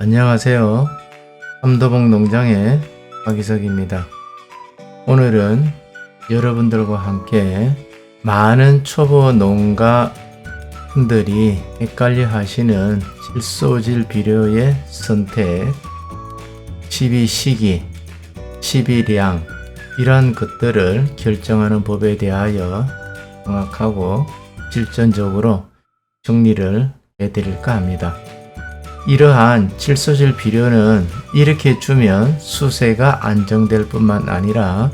안녕하세요. 삼도봉 농장의 박이석입니다. 오늘은 여러분들과 함께 많은 초보 농가분들이 헷갈려 하시는 질소질 비료의 선택, 시비시기, 시비량 이런 것들을 결정하는 법에 대하여 정확하고 실전적으로 정리를 해드릴까 합니다. 이러한 질소질 비료는 이렇게 주면 수세가 안정될 뿐만 아니라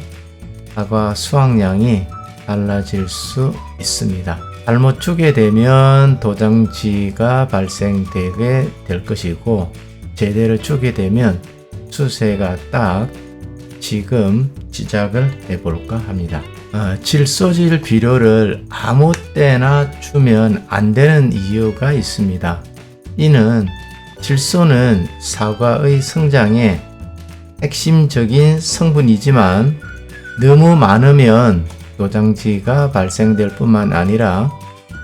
사과 수확량이 달라질 수 있습니다. 잘못 주게 되면 도장지가 발생되게 될 것이고, 제대로 주게 되면 수세가 딱 지금 시작을 해볼까 합니다. 질소질 비료를 아무 때나 주면 안 되는 이유가 있습니다. 이는 질소는 사과의 성장에 핵심적인 성분이지만 너무 많으면 도장지가 발생될 뿐만 아니라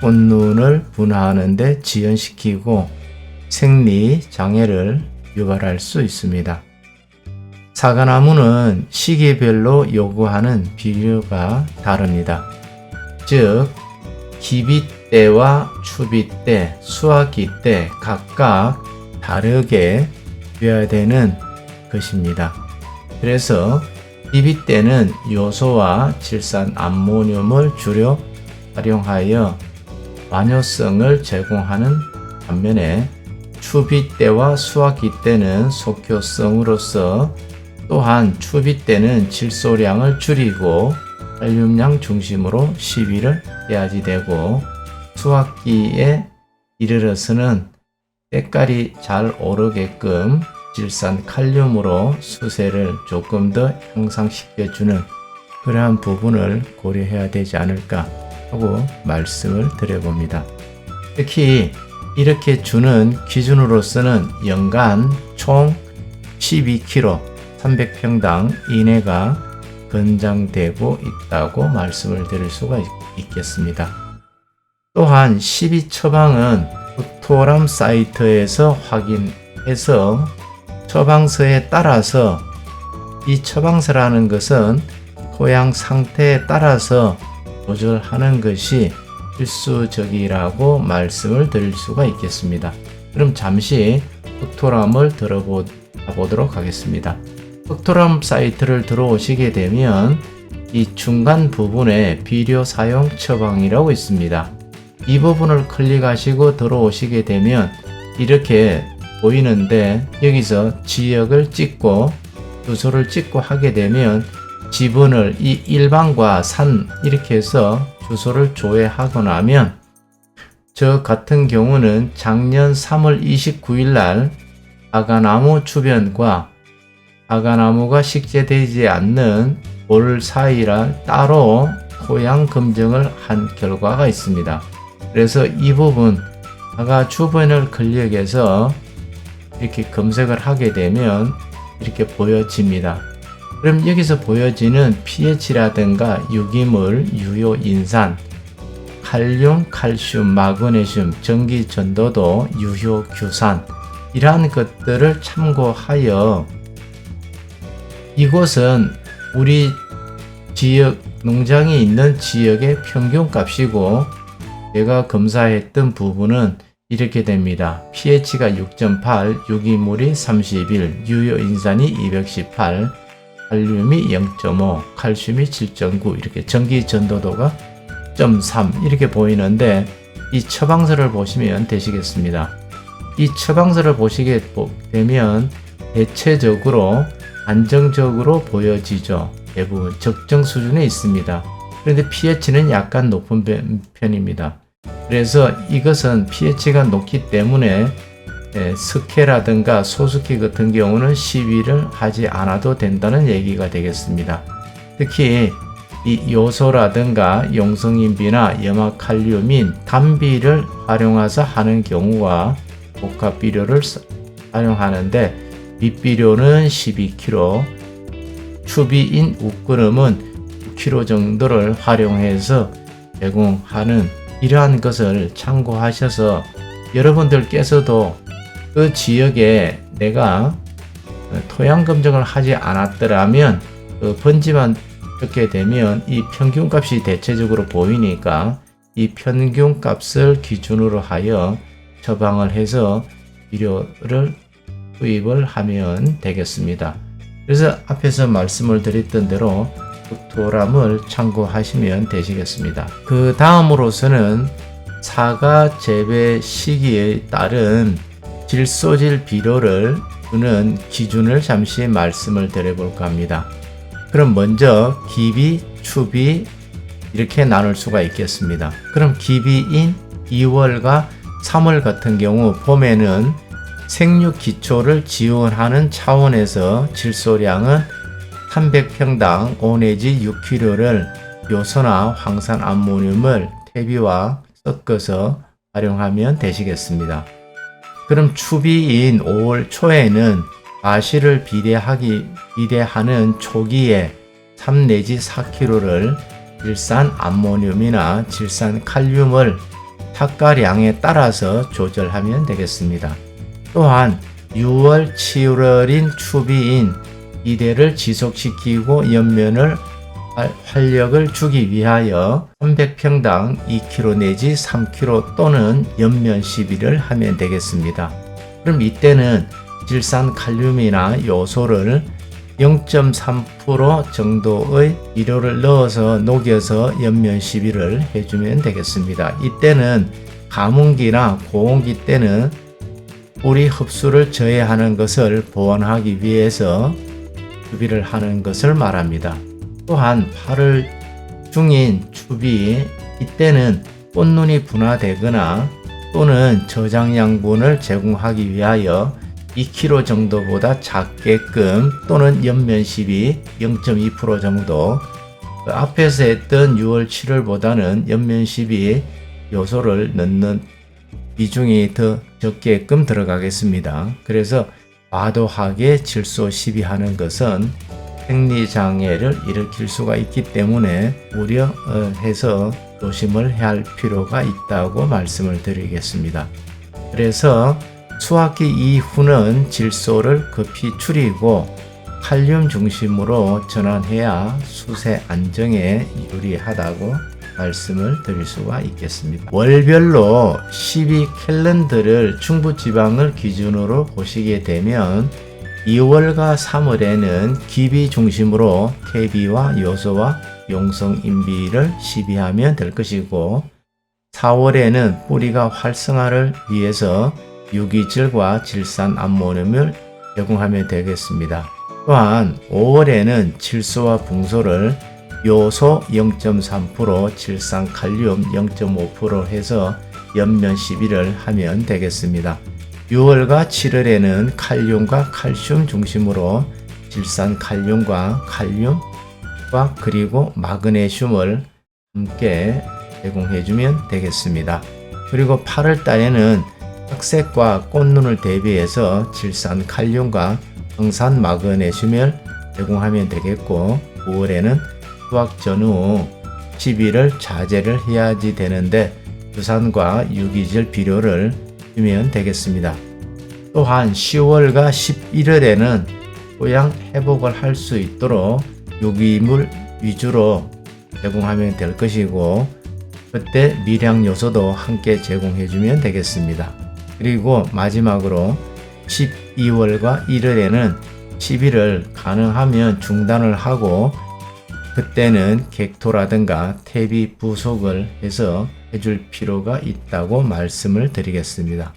꽃눈을 분화하는 데 지연시키고 생리 장애를 유발할 수 있습니다. 사과나무는 시기별로 요구하는 비료가 다릅니다. 즉, 기비때와 추비때, 수확기 때 각각 다르게 되어야 되는 것입니다. 그래서 기비때는 요소와 질산 암모늄을 주로 활용하여 완효성을 제공하는 반면에 추비때와 수확기 때는 속효성으로서 또한 추비때는 질소량을 줄이고 칼륨량 중심으로 시비를 해야지 되고, 수확기에 이르러서는 때깔이 잘 오르게끔 질산 칼륨으로 수세를 조금 더 향상시켜주는 그러한 부분을 고려해야 되지 않을까 하고 말씀을 드려봅니다. 특히 이렇게 주는 기준으로서는 연간 총 12kg 300평당 이내가 권장되고 있다고 말씀을 드릴 수가 있겠습니다. 또한 12처방은 푸토람 사이트에서 확인해서 처방서에 따라서, 이 처방서라는 것은 토양 상태에 따라서 조절하는 것이 필수적이라고 말씀을 드릴 수가 있겠습니다. 그럼 잠시 푸토람을 들어보도록 하겠습니다. 푸토람 사이트를 들어오시게 되면 이 중간 부분에 비료 사용 처방이라고 있습니다. 이 부분을 클릭하시고 들어오시게 되면 이렇게 보이는데, 여기서 지역을 찍고 주소를 찍고 하게 되면 지분을 이 일반과 산 이렇게 해서 주소를 조회하고 나면, 저 같은 경우는 작년 3월 29일 날 사과나무 주변과 사과나무가 식재되지 않는 볼 사이라 따로 토양 검증을 한 결과가 있습니다. 그래서 이 부분 사과 주변을 클릭해서 이렇게 검색을 하게 되면 이렇게 보여집니다. 그럼 여기서 보여지는 pH라든가 유기물, 유효 인산, 칼륨, 칼슘, 마그네슘, 전기 전도도, 유효 규산 이러한 것들을 참고하여 이곳은 우리 지역 농장이 있는 지역의 평균 값이고, 제가 검사했던 부분은 이렇게 됩니다. pH가 6.8, 유기물이 31, 유효인산이 218, 칼륨이 0.5, 칼슘이 7.9, 이렇게 전기 전도도가 0.3 이렇게 보이는데, 이 처방서를 보시면 되시겠습니다. 이 처방서를 보시게 되면 대체적으로 안정적으로 보여지죠. 대부분 적정 수준에 있습니다. 그런데 pH는 약간 높은 편입니다. 그래서 이것은 pH가 높기 때문에 석회라든가 소수기 같은 경우는 시비를 하지 않아도 된다는 얘기가 되겠습니다. 특히 이 요소라든가 용성인비나 염화칼륨인 단비를 활용해서 하는 경우와 복합비료를 사용하는데, 밑비료는 12kg, 추비인 우끄름은 6kg 정도를 활용해서 제공하는 이러한 것을 참고하셔서 여러분들께서도 그 지역에 내가 토양 검증을 하지 않았더라면 번지만 적게 되면 이 평균값이 대체적으로 보이니까 이 평균값을 기준으로 하여 처방을 해서 비료를 투입을 하면 되겠습니다. 그래서 앞에서 말씀을 드렸던 대로 흑토람을 참고하시면 되시겠습니다. 그 다음으로서는 사과 재배 시기에 따른 질소질 비료를 주는 기준을 잠시 말씀을 드려볼까 합니다. 그럼 먼저 기비, 추비 이렇게 나눌 수가 있겠습니다. 그럼 기비인 2월과 3월 같은 경우 봄에는 생육 기초를 지원하는 차원에서 질소량은 300평당 5 내지 6kg를 요소나 황산 암모늄을 퇴비와 섞어서 활용하면 되시겠습니다. 그럼 추비인 5월 초에는 과실을 비대하는 초기에 3 내지 4kg를 질산 암모늄이나 질산 칼륨을 탁가량에 따라서 조절하면 되겠습니다. 또한 6월, 7월인 추비인 이대를 지속시키고 연면을 활력을 주기 위하여 300평당 2kg 내지 3kg 또는 연면 시비를 하면 되겠습니다. 그럼 이때는 질산 칼륨이나 요소를 0.3% 정도의 비료를 넣어서 녹여서 연면 시비를 해주면 되겠습니다. 이때는 가뭄기나 고온기 때는 뿌리 흡수를 저해하는 것을 보완하기 위해서 추비를 하는 것을 말합니다. 또한 8월 중인 추비, 이때는 꽃눈이 분화되거나 또는 저장 양분을 제공하기 위하여 2kg 정도보다 작게끔 또는 연면 시비 0.2% 정도, 앞에서 했던 6월 7월보다는 연면 시비 요소를 넣는 비중이 더 적게끔 들어가겠습니다. 그래서 과도하게 질소 시비하는 것은 생리장애를 일으킬 수가 있기 때문에 우려해서 조심을 해야 할 필요가 있다고 말씀을 드리겠습니다. 그래서 수확기 이후는 질소를 급히 줄이고 칼륨 중심으로 전환해야 수세 안정에 유리하다고 말씀을 드릴 수가 있겠습니다. 월별로 12캘런더를 중부지방을 기준으로 보시게 되면 2월과 3월에는 기비 중심으로 퇴비와 요소와 용성인비를 시비하면 될 것이고 4월에는 뿌리가 활성화를 위해서 유기질과 질산 암모늄을 제공하면 되겠습니다. 또한 5월에는 질소와 붕소를 요소 0.3%, 질산 칼륨 0.5% 해서 연면 시비를 하면 되겠습니다. 6월과 7월에는 칼륨과 칼슘 중심으로 질산 칼륨과 칼륨과 그리고 마그네슘을 함께 제공해주면 되겠습니다. 그리고 8월 달에는 흑색과 꽃눈을 대비해서 질산 칼륨과 황산 마그네슘을 제공하면 되겠고 9월에는 수확 전후 시비를 자제를 해야지 되는데 유산과 유기질 비료를 주면 되겠습니다. 또한 10월과 11월에는 토양 회복을 할 수 있도록 유기물 위주로 제공하면 될 것이고 그때 미량 요소도 함께 제공해 주면 되겠습니다. 그리고 마지막으로 12월과 1월에는 시비를 가능하면 중단을 하고 그때는 객토라든가 퇴비 부속을 해서 해줄 필요가 있다고 말씀을 드리겠습니다.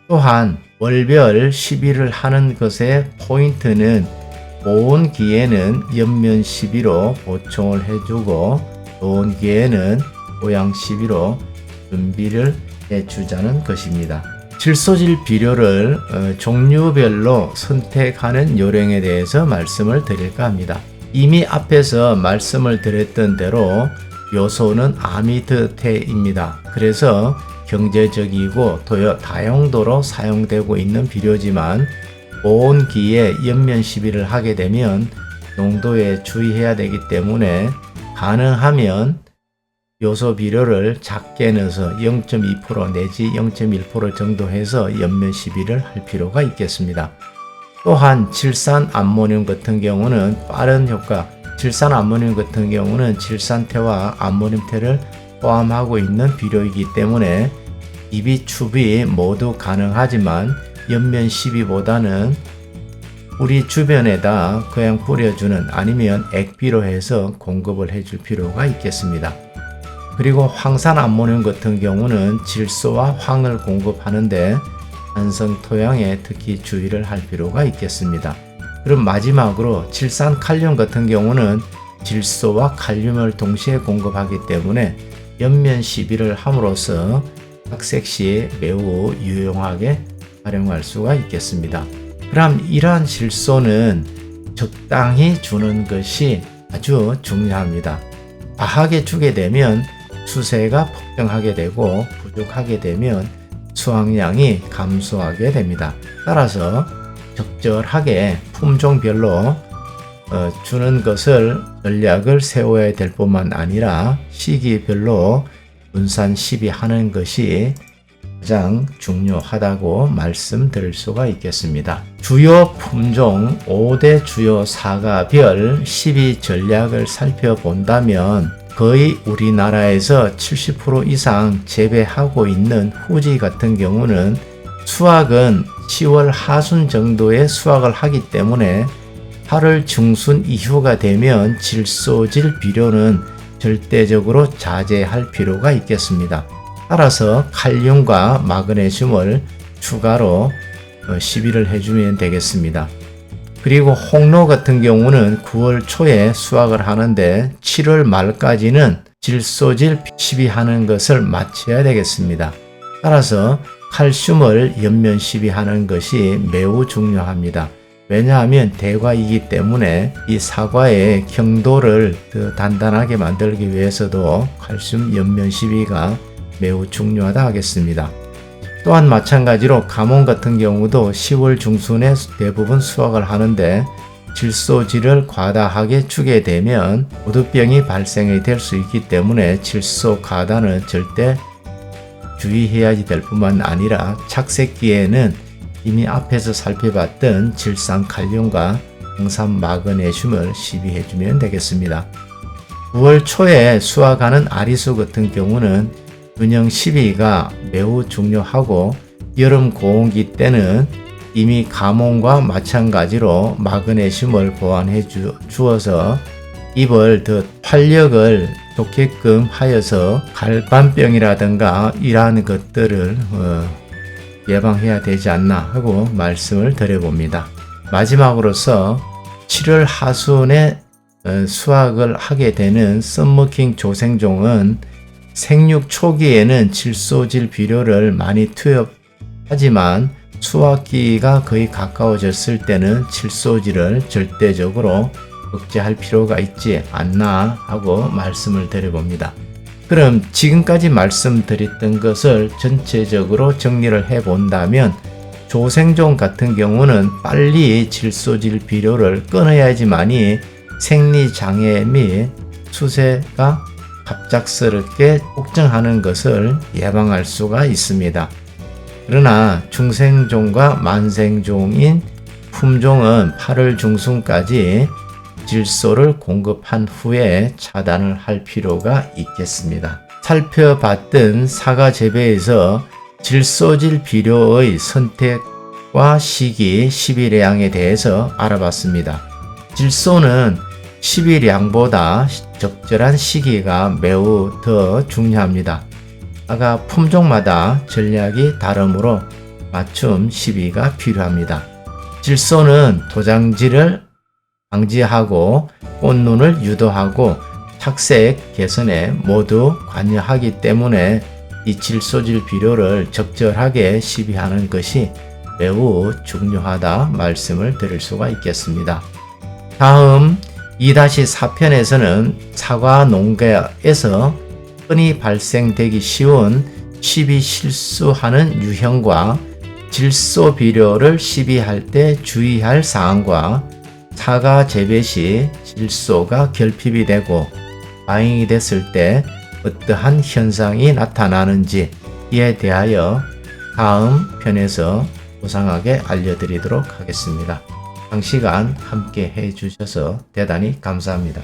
또한 월별 시비를 하는 것의 포인트는 고온기에는 연면 시비로 보충을 해주고 저온기에는 토양 시비로 준비를 해주자는 것입니다. 질소질 비료를 종류별로 선택하는 요령에 대해서 말씀을 드릴까 합니다. 이미 앞에서 말씀을 드렸던 대로 요소는 아미드테입니다. 그래서 경제적이고 다용도로 사용되고 있는 비료지만 고온기에 연면 시비를 하게 되면 농도에 주의해야 되기 때문에 가능하면 요소 비료를 작게 넣어서 0.2% 내지 0.1% 정도 해서 옆면 시비를 할 필요가 있겠습니다. 또한 질산암모늄 같은 경우는 빠른 효과, 질산암모늄 같은 경우는 질산태와 암모늄태를 포함하고 있는 비료이기 때문에 입이 추비 모두 가능하지만 옆면 시비보다는 뿌리 주변에다 그냥 뿌려주는 아니면 액비로 해서 공급을 해줄 필요가 있겠습니다. 그리고 황산암모늄 같은 경우는 질소와 황을 공급하는데 산성 토양에 특히 주의를 할 필요가 있겠습니다. 그럼 마지막으로 질산칼륨 같은 경우는 질소와 칼륨을 동시에 공급하기 때문에 옆면 시비를 함으로써 착색 시 매우 유용하게 활용할 수가 있겠습니다. 그럼 이러한 질소는 적당히 주는 것이 아주 중요합니다. 과하게 주게 되면 수세가 폭증하게 되고 부족하게 되면 수확량이 감소하게 됩니다. 따라서 적절하게 품종별로 주는 것을 전략을 세워야 될 뿐만 아니라 시기별로 분산 시비하는 것이 가장 중요하다고 말씀드릴 수가 있겠습니다. 주요 품종 5대 주요 사과별 시비 전략을 살펴본다면 거의 우리나라에서 70% 이상 재배하고 있는 후지 같은 경우는 수확은 10월 하순 정도에 수확을 하기 때문에 8월 중순 이후가 되면 질소질 비료는 절대적으로 자제할 필요가 있겠습니다. 따라서 칼륨과 마그네슘을 추가로 시비를 해주면 되겠습니다. 그리고 홍로 같은 경우는 9월 초에 수확을 하는데 7월 말까지는 질소질 시비하는 것을 마쳐야 되겠습니다. 따라서 칼슘을 옆면 시비하는 것이 매우 중요합니다. 왜냐하면 대과이기 때문에 이 사과의 경도를 더 단단하게 만들기 위해서도 칼슘 옆면 시비가 매우 중요하다 하겠습니다. 또한 마찬가지로 가뭄 같은 경우도 10월 중순에 대부분 수확을 하는데 질소질을 과다하게 주게 되면 오두병이 발생이 될 수 있기 때문에 질소 과다는 절대 주의해야 될 뿐만 아니라 착색기에는 이미 앞에서 살펴봤던 질산칼륨과 황산 마그네슘을 시비해주면 되겠습니다. 9월 초에 수확하는 아리수 같은 경우는 균형 시비가 매우 중요하고 여름 고온기 때는 이미 가뭄과 마찬가지로 마그네슘을 보완해 주어서 잎을 더 활력을 좋게끔 하여서 갈반병이라든가 이러한 것들을 예방해야 되지 않나 하고 말씀을 드려봅니다. 마지막으로서 7월 하순에 수확을 하게 되는 썸머킹 조생종은 생육 초기에는 질소질 비료를 많이 투여하지만 수확기가 거의 가까워졌을 때는 질소질을 절대적으로 억제할 필요가 있지 않나 하고 말씀을 드려봅니다. 그럼 지금까지 말씀드렸던 것을 전체적으로 정리를 해본다면 조생종 같은 경우는 빨리 질소질 비료를 끊어야지만이 생리장애 및 수세가 갑작스럽게 폭증하는 것을 예방할 수가 있습니다. 그러나 중생종과 만생종인 품종은 8월 중순까지 질소를 공급한 후에 차단을 할 필요가 있겠습니다. 살펴봤던 사과 재배에서 질소질 비료의 선택과 시기, 시비량에 대해서 알아봤습니다. 질소는 시비량보다 적절한 시기가 매우 더 중요합니다. 사과 품종마다 전략이 다르므로 맞춤 시비가 필요합니다. 질소는 도장질을 방지하고 꽃눈을 유도하고 착색 개선에 모두 관여하기 때문에 이 질소질 비료를 적절하게 시비하는 것이 매우 중요하다 말씀을 드릴 수가 있겠습니다. 다음 2-4편에서는 사과 농가에서 흔히 발생되기 쉬운 시비 실수하는 유형과 질소 비료를 시비할 때 주의할 사항과 사과 재배 시 질소가 결핍이 되고 과잉이 됐을 때 어떠한 현상이 나타나는지에 대하여 다음 편에서 소상하게 알려드리도록 하겠습니다. 장시간 함께 해주셔서 대단히 감사합니다.